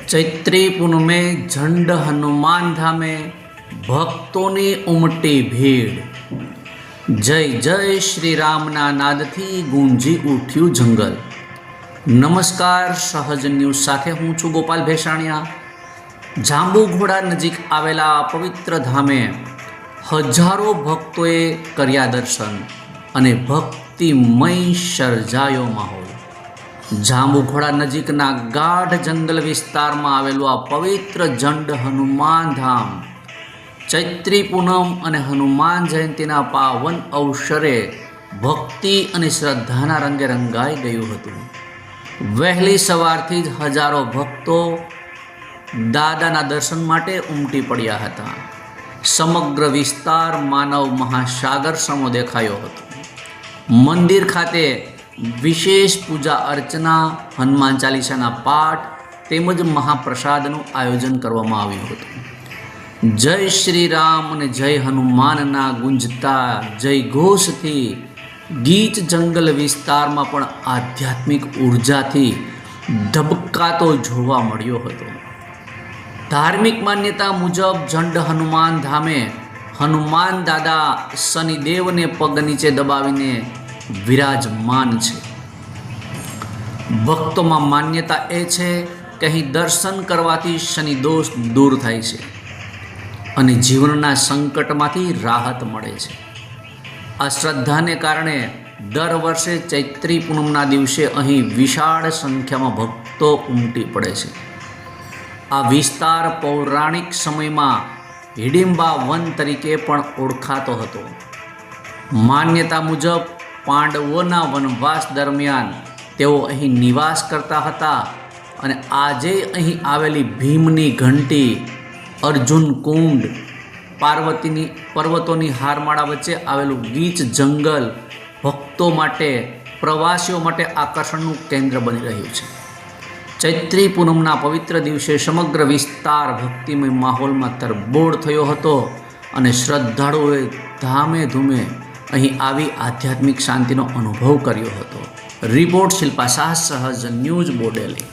चैत्री पूनमे झंड हनुमान धामे भक्तों उमटी भीड़। जय जय श्री रामना नादथी गूंजी उठ्यु जंगल। नमस्कार, सहज न्यूज साथे हूँ छुं गोपाल भेसाणिया। जांबुघोड़ा नजीक आवेला पवित्र धामे हजारों भक्तोए कर्या दर्शन अने भक्तिमय सर्जायो माहोल। जांबुघोड़ा नजीकना गाढ़ जंगल विस्तार में आवेलू आ पवित्र झंड हनुमान धाम चैत्री पूनम अने हनुमान जयंतीना पावन अवसरे भक्ति अने श्रद्धाना रंगे रंगाई गयुं हतुं। वहेली सवारथी ज हजारों भक्तो दादाना दर्शन माटे उमटी पड्या हता। समग्र विस्तार मानव महासागर समो देखायो हतो। मंदिर खाते विशेष पूजा अर्चना, हनुमान चालीसाना पाठ तेमज महाप्रसादનું आयोजन કરવામાં આવ્યું હતું। जय श्री राम અને जय હનુમાનના ગુંજતા જય ઘોષથી ગીચ જંગલ વિસ્તારમાં પણ આધ્યાત્મિક ઉર્જાથી ધબકાતો જોવા મળ્યો હતો। ધાર્મિક માન્યતા મુજબ ઝંડ હનુમાન ધામે હનુમાન દાદા શનિદેવને પગ નીચે દબાવીને विराजमान है। भक्तों में मान्यता ए छे कि अहीं दर्शन करवाथी शनि दोष दूर थाय छे अने जीवनना संकटमांथी राहत मळे छे। आ श्रद्धाने कारणे दर वर्षे चैत्री पूनमना दिवसे अहीं विशाळ संख्यामां भक्तो उमटी पड़े छे। आ विस्तार पौराणिक समयमां हिडिंबा वन तरीके पण ओळखातो हतो। मान्यता मुजब पांडवोना वनवास दरमियान तेओ अहीं निवास करता हता अने आजे अहीं आवेली भीमनी घंटी, अर्जुन कुंड, पार्वतीनी पर्वतोनी हारमाळा वच्चे आवेलुं गीच जंगल भक्तों माटे, प्रवासीओ माटे आकर्षणनुं केंद्र बनी रह्युं छे। चैत्री पूनमना पवित्र दिवसे समग्र विस्तार भक्तिमय माहोलमां तरबोळ थयो हतो अने श्रद्धाळुओए धामे धूमे અહીં આવી આધ્યાત્મિક શાંતિનો અનુભવ કર્યો હતો। રિપોર્ટ શિલ્પા શાહ, સહજ ન્યૂઝ બોડેલી।